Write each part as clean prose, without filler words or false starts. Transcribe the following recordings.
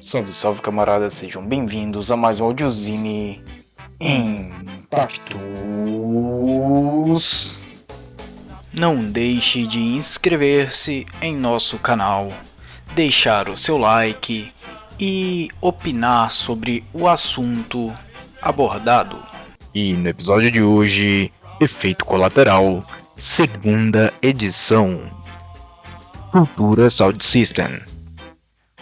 Salve, salve camaradas, sejam bem-vindos a mais um audiozine Impactos. Não deixe de inscrever-se em nosso canal, deixar o seu like e opinar sobre o assunto abordado. E no episódio de hoje, Efeito Colateral, segunda edição. Cultura Sound System.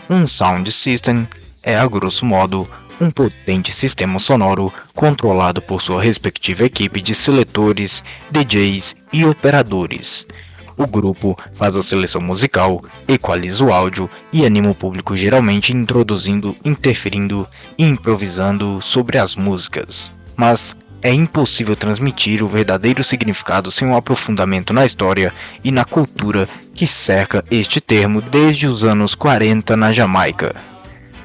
Um Sound System é, a grosso modo, um potente sistema sonoro controlado por sua respectiva equipe de seletores, DJs e operadores. O grupo faz a seleção musical, equaliza o áudio e anima o público, geralmente introduzindo, interferindo e improvisando sobre as músicas. Mas é impossível transmitir o verdadeiro significado sem um aprofundamento na história e na cultura que cerca este termo desde os anos 40 na Jamaica.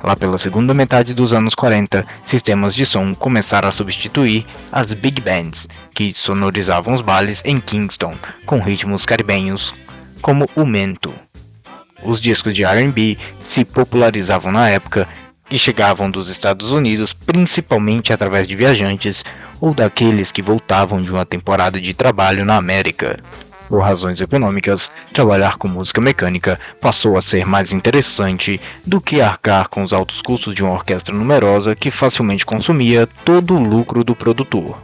Lá pela segunda metade dos anos 40, sistemas de som começaram a substituir as big bands, que sonorizavam os bailes em Kingston, com ritmos caribenhos, como o mento. Os discos de R&B se popularizavam na época e chegavam dos Estados Unidos principalmente através de viajantes ou daqueles que voltavam de uma temporada de trabalho na América. Por razões econômicas, trabalhar com música mecânica passou a ser mais interessante do que arcar com os altos custos de uma orquestra numerosa que facilmente consumia todo o lucro do produtor.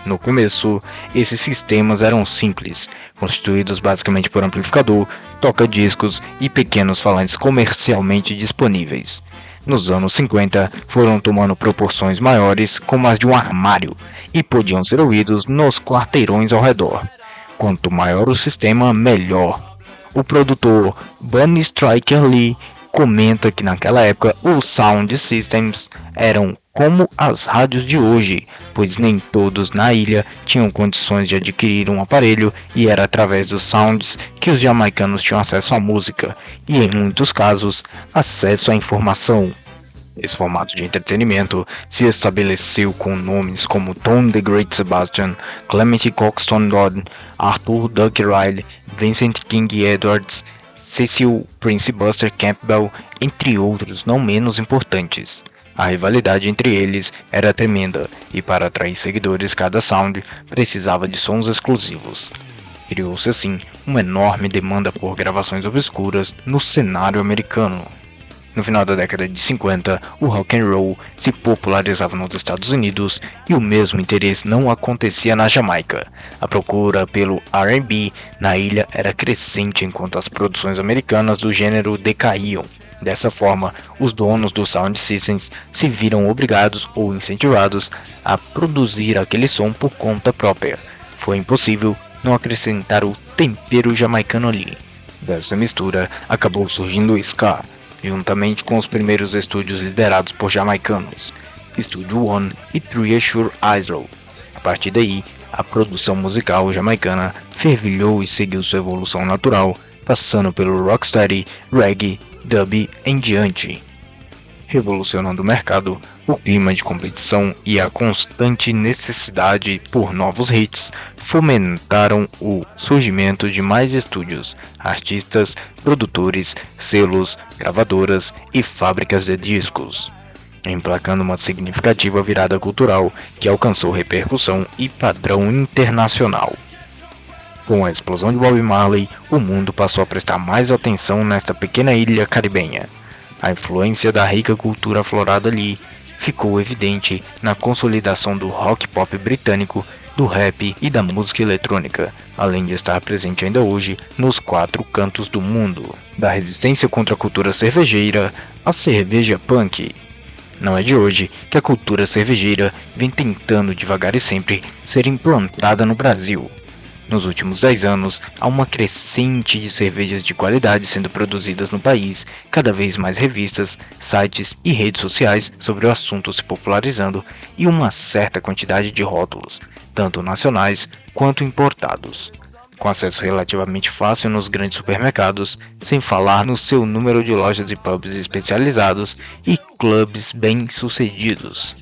No começo, esses sistemas eram simples, constituídos basicamente por amplificador, toca-discos e pequenos falantes comercialmente disponíveis. Nos anos 50, foram tomando proporções maiores, como as de um armário, e podiam ser ouvidos nos quarteirões ao redor. Quanto maior o sistema, melhor. O produtor Bunny Striker Lee comenta que naquela época os sound systems eram como as rádios de hoje, pois nem todos na ilha tinham condições de adquirir um aparelho e era através dos sounds que os jamaicanos tinham acesso à música e, em muitos casos, acesso à informação. Esse formato de entretenimento se estabeleceu com nomes como Tom the Great Sebastian, Clement Coxton Dodd, Arthur Duck Riley, Vincent King Edwards, Cecil Prince Buster Campbell, entre outros não menos importantes. A rivalidade entre eles era tremenda e, para atrair seguidores, cada sound precisava de sons exclusivos. Criou-se assim uma enorme demanda por gravações obscuras no cenário americano. No final da década de 50, o rock and roll se popularizava nos Estados Unidos e o mesmo interesse não acontecia na Jamaica. A procura pelo R&B na ilha era crescente enquanto as produções americanas do gênero decaíam. Dessa forma, os donos dos sound systems se viram obrigados ou incentivados a produzir aquele som por conta própria. Foi impossível não acrescentar o tempero jamaicano ali. Dessa mistura acabou surgindo o ska, juntamente com os primeiros estúdios liderados por jamaicanos, Studio One e Treasure Isle. A partir daí, a produção musical jamaicana fervilhou e seguiu sua evolução natural, passando pelo rocksteady, reggae, dub em diante. Revolucionando o mercado, o clima de competição e a constante necessidade por novos hits fomentaram o surgimento de mais estúdios, artistas, produtores, selos, gravadoras e fábricas de discos, emplacando uma significativa virada cultural que alcançou repercussão e padrão internacional. Com a explosão de Bob Marley, o mundo passou a prestar mais atenção nesta pequena ilha caribenha. A influência da rica cultura aflorada ali ficou evidente na consolidação do rock pop britânico, do rap e da música eletrônica, além de estar presente ainda hoje nos quatro cantos do mundo. Da resistência contra a cultura cervejeira à cerveja punk. Não é de hoje que a cultura cervejeira vem tentando devagar e sempre ser implantada no Brasil. Nos últimos 10 anos, há uma crescente de cervejas de qualidade sendo produzidas no país, cada vez mais revistas, sites e redes sociais sobre o assunto se popularizando e uma certa quantidade de rótulos, tanto nacionais quanto importados. Com acesso relativamente fácil nos grandes supermercados, sem falar no seu número de lojas e pubs especializados e clubes bem-sucedidos.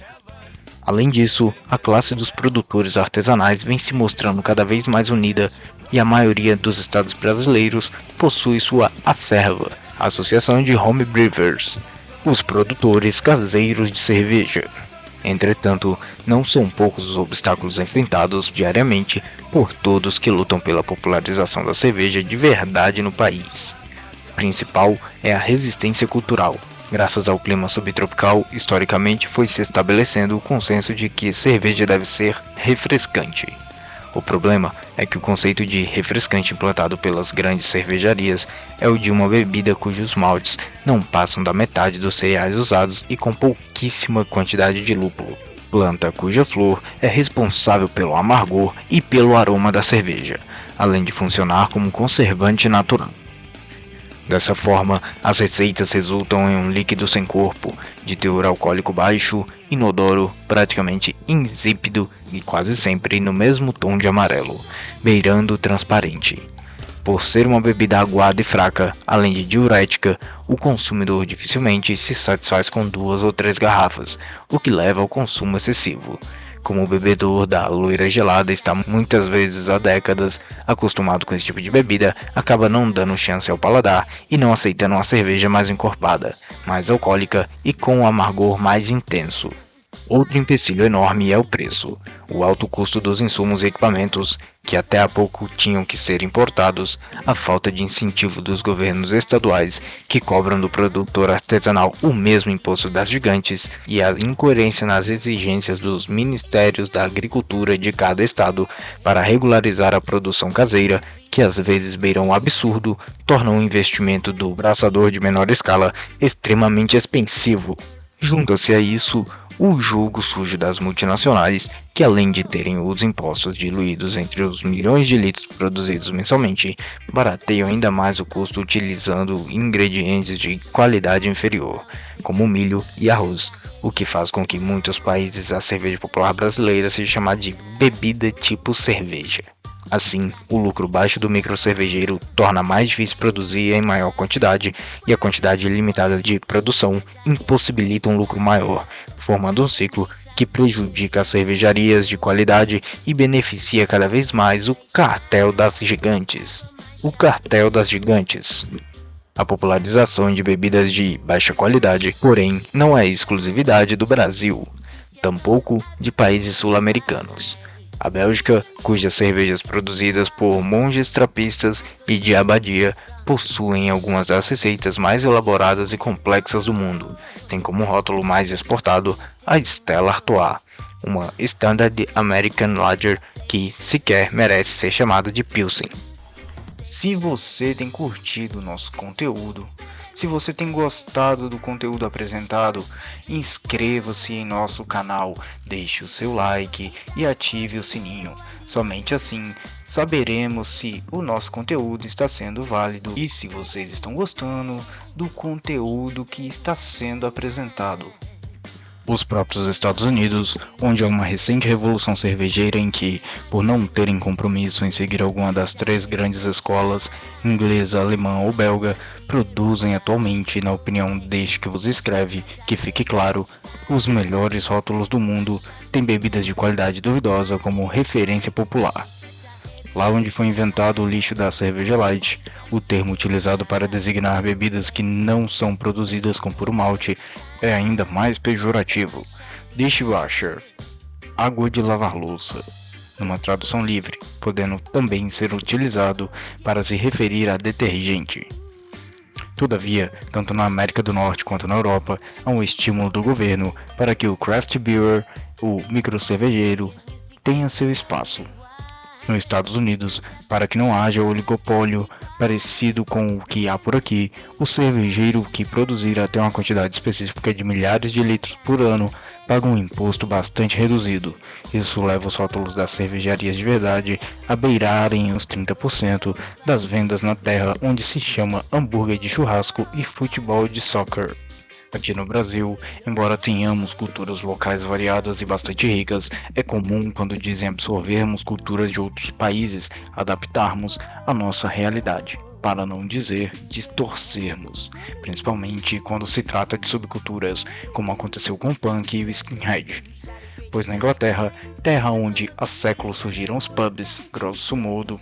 Além disso, a classe dos produtores artesanais vem se mostrando cada vez mais unida e a maioria dos estados brasileiros possui sua acerva, Associação de Home Brewers, os produtores caseiros de cerveja. Entretanto, não são poucos os obstáculos enfrentados diariamente por todos que lutam pela popularização da cerveja de verdade no país. O principal é a resistência cultural. Graças ao clima subtropical, historicamente foi se estabelecendo o consenso de que cerveja deve ser refrescante. O problema é que o conceito de refrescante implantado pelas grandes cervejarias é o de uma bebida cujos maltes não passam da metade dos cereais usados e com pouquíssima quantidade de lúpulo, planta cuja flor é responsável pelo amargor e pelo aroma da cerveja, além de funcionar como conservante natural. Dessa forma, as receitas resultam em um líquido sem corpo, de teor alcoólico baixo, inodoro, praticamente insípido e quase sempre no mesmo tom de amarelo, beirando transparente. Por ser uma bebida aguada e fraca, além de diurética, o consumidor dificilmente se satisfaz com 2 ou 3 garrafas, o que leva ao consumo excessivo. Como o bebedor da loira gelada está muitas vezes há décadas acostumado com esse tipo de bebida, acaba não dando chance ao paladar e não aceitando uma cerveja mais encorpada, mais alcoólica e com um amargor mais intenso. Outro empecilho enorme é o preço. O alto custo dos insumos e equipamentos, que até há pouco tinham que ser importados, a falta de incentivo dos governos estaduais, que cobram do produtor artesanal o mesmo imposto das gigantes, e a incoerência nas exigências dos ministérios da agricultura de cada estado para regularizar a produção caseira, que às vezes beiram o absurdo, tornam o investimento do braçador de menor escala extremamente expensivo. Junta-se a isso o jogo sujo das multinacionais, que além de terem os impostos diluídos entre os milhões de litros produzidos mensalmente, barateiam ainda mais o custo utilizando ingredientes de qualidade inferior, como milho e arroz, o que faz com que em muitos países a cerveja popular brasileira seja chamada de bebida tipo cerveja. Assim, o lucro baixo do microcervejeiro torna mais difícil produzir em maior quantidade e a quantidade limitada de produção impossibilita um lucro maior, formando um ciclo que prejudica as cervejarias de qualidade e beneficia cada vez mais o cartel das gigantes. O cartel das gigantes. A popularização de bebidas de baixa qualidade, porém, não é exclusividade do Brasil, tampouco de países sul-americanos. A Bélgica, cujas cervejas produzidas por monges trapistas e de abadia possuem algumas das receitas mais elaboradas e complexas do mundo, tem como rótulo mais exportado a Stella Artois, uma Standard American Lager que sequer merece ser chamada de Pilsen. Se você tem curtido o nosso conteúdo, se você tem gostado do conteúdo apresentado, inscreva-se em nosso canal, deixe o seu like e ative o sininho. Somente assim saberemos se o nosso conteúdo está sendo válido e se vocês estão gostando do conteúdo que está sendo apresentado. Os próprios Estados Unidos, onde há uma recente revolução cervejeira em que, por não terem compromisso em seguir alguma das 3 grandes escolas, inglesa, alemã ou belga, produzem atualmente, na opinião deste que vos escreve, que fique claro, os melhores rótulos do mundo, têm bebidas de qualidade duvidosa como referência popular. Lá onde foi inventado o lixo da cerveja light, o termo utilizado para designar bebidas que não são produzidas com puro malte é ainda mais pejorativo. Dishwasher, água de lavar louça, numa tradução livre, podendo também ser utilizado para se referir a detergente. Todavia, tanto na América do Norte quanto na Europa, há um estímulo do governo para que o craft beer, o microcervejeiro, tenha seu espaço. Nos Estados Unidos, para que não haja oligopólio parecido com o que há por aqui, o cervejeiro que produzir até uma quantidade específica de milhares de litros por ano paga um imposto bastante reduzido. Isso leva os rótulos das cervejarias de verdade a beirarem os 30% das vendas na terra onde se chama hambúrguer de churrasco e futebol de soccer. Aqui no Brasil, embora tenhamos culturas locais variadas e bastante ricas, é comum quando dizem absorvermos culturas de outros países, adaptarmos a nossa realidade, para não dizer distorcermos, principalmente quando se trata de subculturas, como aconteceu com o punk e o skinhead. Pois na Inglaterra, terra onde há séculos surgiram os pubs, grosso modo,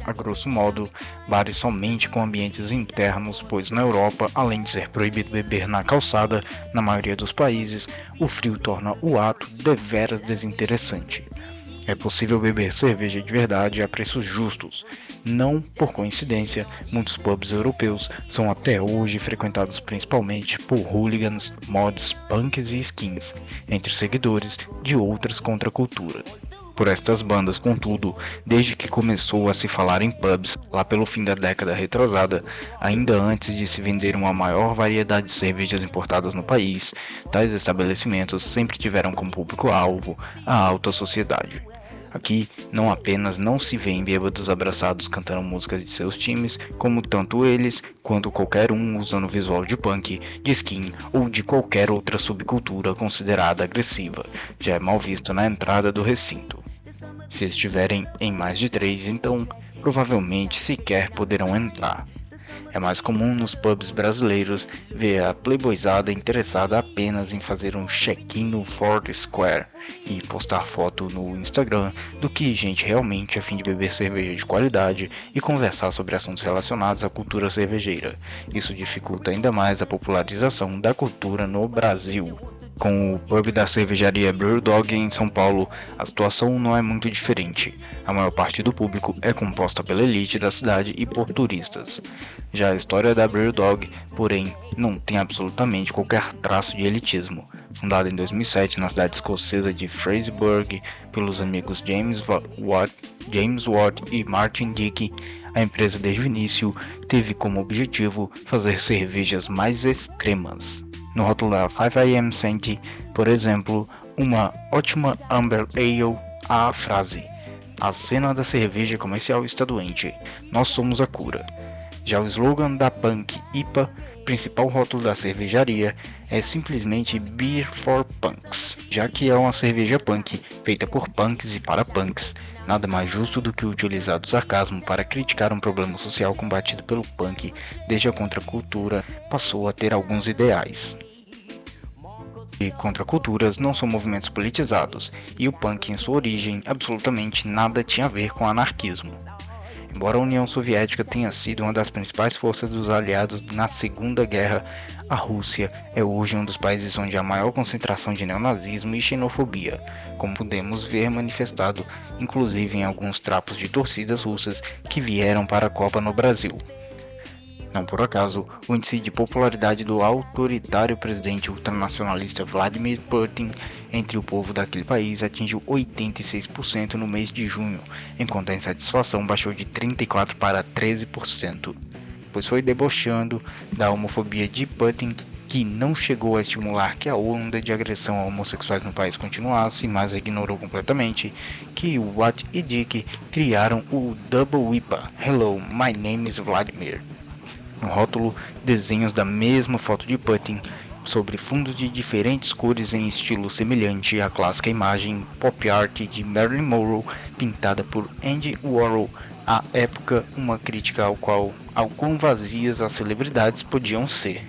a grosso modo, bares somente com ambientes internos, pois na Europa, além de ser proibido beber na calçada, na maioria dos países, o frio torna o ato deveras desinteressante. É possível beber cerveja de verdade a preços justos. Não por coincidência, muitos pubs europeus são até hoje frequentados principalmente por hooligans, mods, punks e skins, entre seguidores de outras contraculturas. Por estas bandas, contudo, desde que começou a se falar em pubs, lá pelo fim da década retrasada, ainda antes de se vender uma maior variedade de cervejas importadas no país, tais estabelecimentos sempre tiveram como público-alvo a alta sociedade. Aqui, não apenas não se vêem bêbados abraçados cantando músicas de seus times, como tanto eles quanto qualquer um usando visual de punk, de skin ou de qualquer outra subcultura considerada agressiva, já é mal visto na entrada do recinto. Se estiverem em mais de 3, então provavelmente sequer poderão entrar. É mais comum nos pubs brasileiros ver a playboyzada interessada apenas em fazer um check-in no Foursquare e postar foto no Instagram do que gente realmente a fim de beber cerveja de qualidade e conversar sobre assuntos relacionados à cultura cervejeira. Isso dificulta ainda mais a popularização da cultura no Brasil. Com o pub da cervejaria Brewdog em São Paulo, a situação não é muito diferente. A maior parte do público é composta pela elite da cidade e por turistas. Já a história da Brewdog, porém, não tem absolutamente qualquer traço de elitismo. Fundada em 2007 na cidade escocesa de Fraserburgh pelos amigos James Watt e Martin Dick, a empresa desde o início teve como objetivo fazer cervejas mais extremas. No rótulo da 5am Senti, por exemplo, uma ótima Amber Ale, há a frase: "A cena da cerveja comercial está doente, nós somos a cura". Já o slogan da Punk IPA, principal rótulo da cervejaria, é simplesmente Beer for Punks, já que é uma cerveja punk feita por punks e para punks. Nada mais justo do que utilizar o sarcasmo para criticar um problema social combatido pelo punk desde a contracultura passou a ter alguns ideais. E contraculturas não são movimentos politizados, e o punk em sua origem absolutamente nada tinha a ver com anarquismo. Embora a União Soviética tenha sido uma das principais forças dos aliados na Segunda Guerra, a Rússia é hoje um dos países onde há maior concentração de neonazismo e xenofobia, como podemos ver manifestado inclusive em alguns trapos de torcidas russas que vieram para a Copa no Brasil. Não por acaso, o índice de popularidade do autoritário presidente ultranacionalista Vladimir Putin entre o povo daquele país atingiu 86% no mês de junho, enquanto a insatisfação baixou de 34% para 13%, pois foi debochando da homofobia de Putin que não chegou a estimular que a onda de agressão a homossexuais no país continuasse, mas ignorou completamente que Watt e Dick criaram o Double IPA, Hello, my name is Vladimir. No rótulo, desenhos da mesma foto de Putin sobre fundos de diferentes cores em estilo semelhante à clássica imagem pop art de Marilyn Monroe pintada por Andy Warhol, à época uma crítica ao quão vazias as celebridades podiam ser.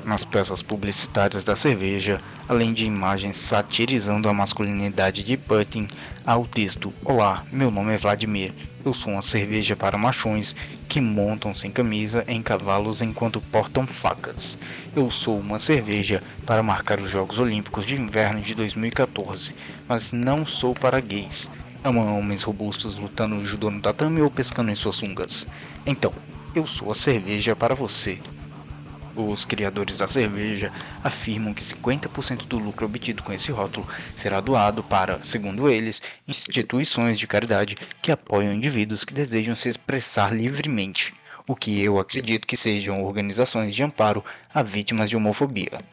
Nas peças publicitárias da cerveja, além de imagens satirizando a masculinidade de Putin, há o texto: "Olá, meu nome é Vladimir, eu sou uma cerveja para machões que montam sem camisa em cavalos enquanto portam facas. Eu sou uma cerveja para marcar os Jogos Olímpicos de Inverno de 2014, mas não sou para gays. Amo homens robustos lutando no judô no tatame ou pescando em suas sungas. Então, eu sou a cerveja para você." Os criadores da cerveja afirmam que 50% do lucro obtido com esse rótulo será doado para, segundo eles, instituições de caridade que apoiam indivíduos que desejam se expressar livremente, o que eu acredito que sejam organizações de amparo a vítimas de homofobia.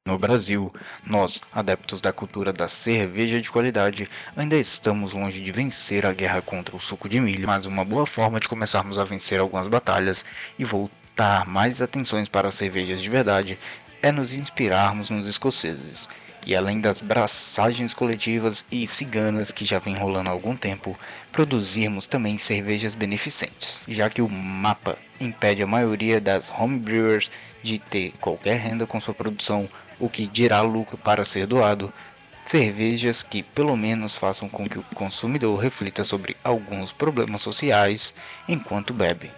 No Brasil, nós, adeptos da cultura da cerveja de qualidade, ainda estamos longe de vencer a guerra contra o suco de milho, mas uma boa forma de começarmos a vencer algumas batalhas e voltar mais atenções para as cervejas de verdade é nos inspirarmos nos escoceses. E além das braçagens coletivas e ciganas que já vem rolando há algum tempo, produzirmos também cervejas beneficentes, já que o mapa impede a maioria das homebrewers de ter qualquer renda com sua produção, o que dirá lucro para ser doado. Cervejas que pelo menos façam com que o consumidor reflita sobre alguns problemas sociais enquanto bebe.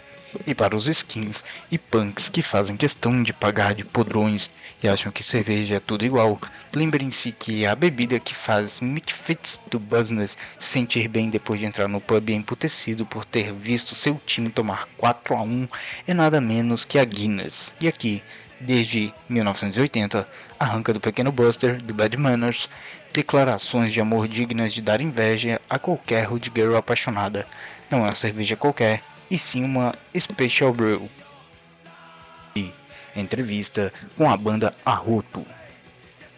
E para os skins e punks que fazem questão de pagar de podrões e acham que cerveja é tudo igual, lembrem-se que a bebida que faz misfits do business se sentir bem depois de entrar no pub emputecido por ter visto seu time tomar 4-1 é nada menos que a Guinness. E aqui, desde 1980, arranca do pequeno Buster, do Bad Manners, declarações de amor dignas de dar inveja a qualquer hood girl apaixonada. Não é uma cerveja qualquer, e sim uma Special Brew. E entrevista com a banda Arroto.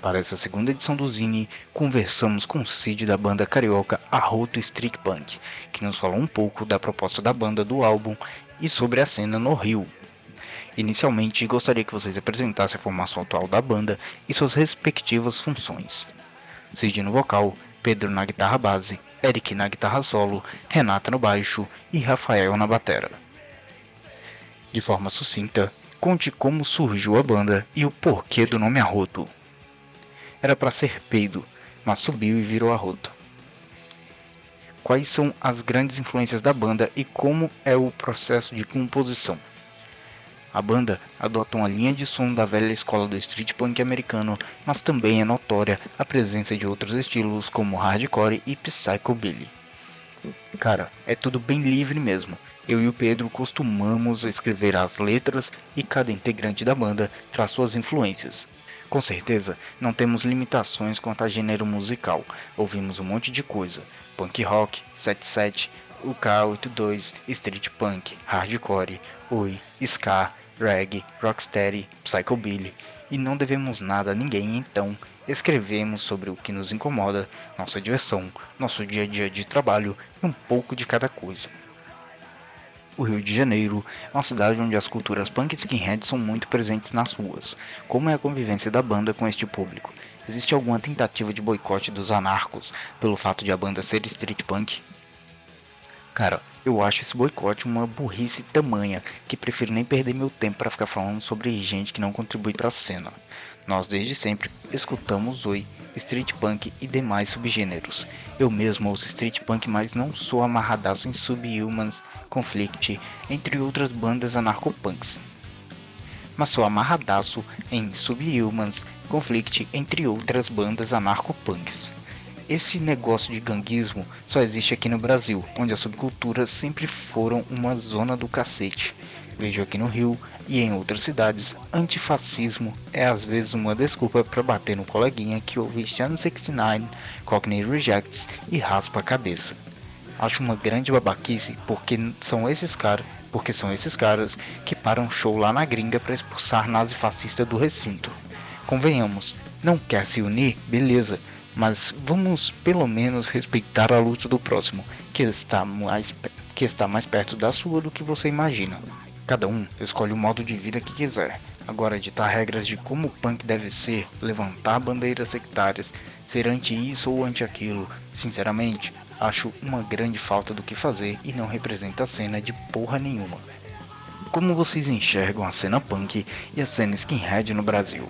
Para essa segunda edição do Zine, conversamos com o Cid da banda carioca Arroto Street Punk, que nos falou um pouco da proposta da banda do álbum e sobre a cena no Rio. Inicialmente, gostaria que vocês apresentassem a formação atual da banda e suas respectivas funções. Cid no vocal, Pedro na guitarra base, Eric na guitarra solo, Renata no baixo e Rafael na batera. De forma sucinta, conte como surgiu a banda e o porquê do nome Arroto. Era para ser peido, mas subiu e virou Arroto. Quais são as grandes influências da banda e como é o processo de composição? A banda adota uma linha de som da velha escola do street punk americano, mas também é notória a presença de outros estilos como hardcore e psychobilly. Cara, é tudo bem livre mesmo. Eu e o Pedro costumamos escrever as letras e cada integrante da banda traz suas influências. Com certeza, não temos limitações quanto a gênero musical. Ouvimos um monte de coisa: punk rock, 77, UK82, street punk, hardcore, oi, ska, reggae, rocksteady, psychobilly, e não devemos nada a ninguém, então escrevemos sobre o que nos incomoda, nossa diversão, nosso dia a dia de trabalho e um pouco de cada coisa. O Rio de Janeiro é uma cidade onde as culturas punk e skinhead são muito presentes nas ruas. Como é a convivência da banda com este público? Existe alguma tentativa de boicote dos anarcos pelo fato de a banda ser street punk? Cara, eu acho esse boicote uma burrice tamanha que prefiro nem perder meu tempo para ficar falando sobre gente que não contribui para a cena. Nós desde sempre escutamos oi, street punk e demais subgêneros. Eu mesmo ouço street punk, mas não sou amarradaço em Subhumans, Conflict, entre outras bandas anarcopunks. Mas sou amarradaço em Subhumans, Conflict, entre outras bandas anarcopunks. Esse negócio de ganguismo só existe aqui no Brasil, onde as subculturas sempre foram uma zona do cacete. Vejo aqui no Rio e em outras cidades, antifascismo é às vezes uma desculpa para bater no coleguinha que ouve Shun 69, Cockney Rejects e raspa a cabeça. Acho uma grande babaquice porque são esses caras que param show lá na gringa para expulsar nazifascista do recinto. Convenhamos, não quer se unir? Beleza. Mas vamos pelo menos respeitar a luta do próximo, que está mais perto da sua do que você imagina. Cada um escolhe o modo de vida que quiser. Agora, ditar regras de como o punk deve ser, levantar bandeiras sectárias, ser anti isso ou anti aquilo, sinceramente, acho uma grande falta do que fazer e não representa a cena de porra nenhuma. Como vocês enxergam a cena punk e a cena skinhead no Brasil?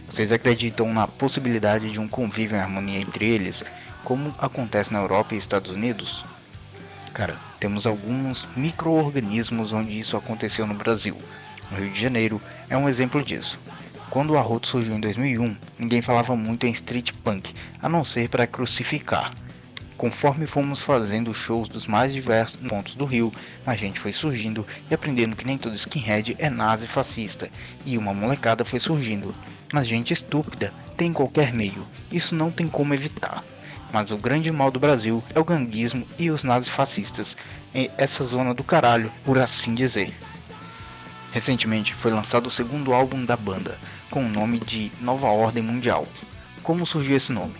Vocês acreditam na possibilidade de um convívio em harmonia entre eles, como acontece na Europa e Estados Unidos? Cara, temos alguns micro-organismos onde isso aconteceu no Brasil. O Rio de Janeiro é um exemplo disso. Quando o Arroto surgiu em 2001, ninguém falava muito em street punk, a não ser para crucificar. Conforme fomos fazendo shows dos mais diversos pontos do Rio, a gente foi surgindo e aprendendo que nem todo skinhead é nazi fascista, e uma molecada foi surgindo. Mas gente estúpida tem em qualquer meio, isso não tem como evitar. Mas o grande mal do Brasil é o ganguismo e os nazifascistas, essa zona do caralho, por assim dizer. Recentemente foi lançado o segundo álbum da banda, com o nome de Nova Ordem Mundial. Como surgiu esse nome?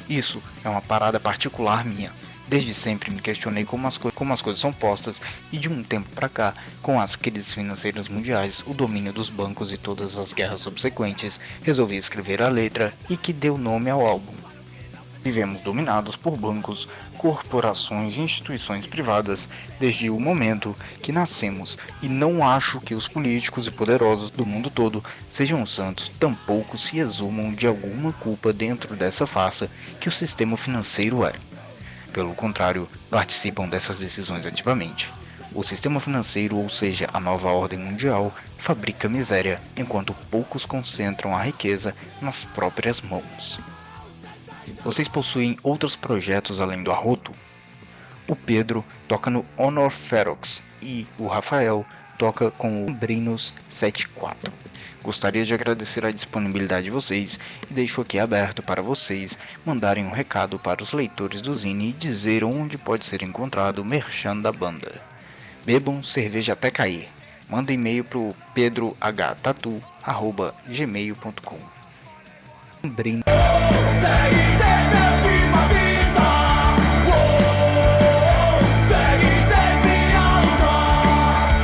Isso é uma parada particular minha. Desde sempre me questionei como as coisas são postas e de um tempo pra cá, com as crises financeiras mundiais, o domínio dos bancos e todas as guerras subsequentes, resolvi escrever a letra e que deu nome ao álbum. Vivemos dominados por bancos, corporações e instituições privadas desde o momento que nascemos, e não acho que os políticos e poderosos do mundo todo sejam santos, tampouco se exumam de alguma culpa dentro dessa farsa que o sistema financeiro é. Pelo contrário, participam dessas decisões ativamente. O sistema financeiro, ou seja, a nova ordem mundial, fabrica miséria, enquanto poucos concentram a riqueza nas próprias mãos. Vocês possuem outros projetos além do Arroto? O Pedro toca no Honor Ferox e o Rafael toca com o Brinos 74. Gostaria de agradecer a disponibilidade de vocês e deixo aqui aberto para vocês mandarem um recado para os leitores do Zine e dizer onde pode ser encontrado o merchan da banda. Bebam cerveja até cair. Manda e-mail para o pedrohtatu@gmail.com.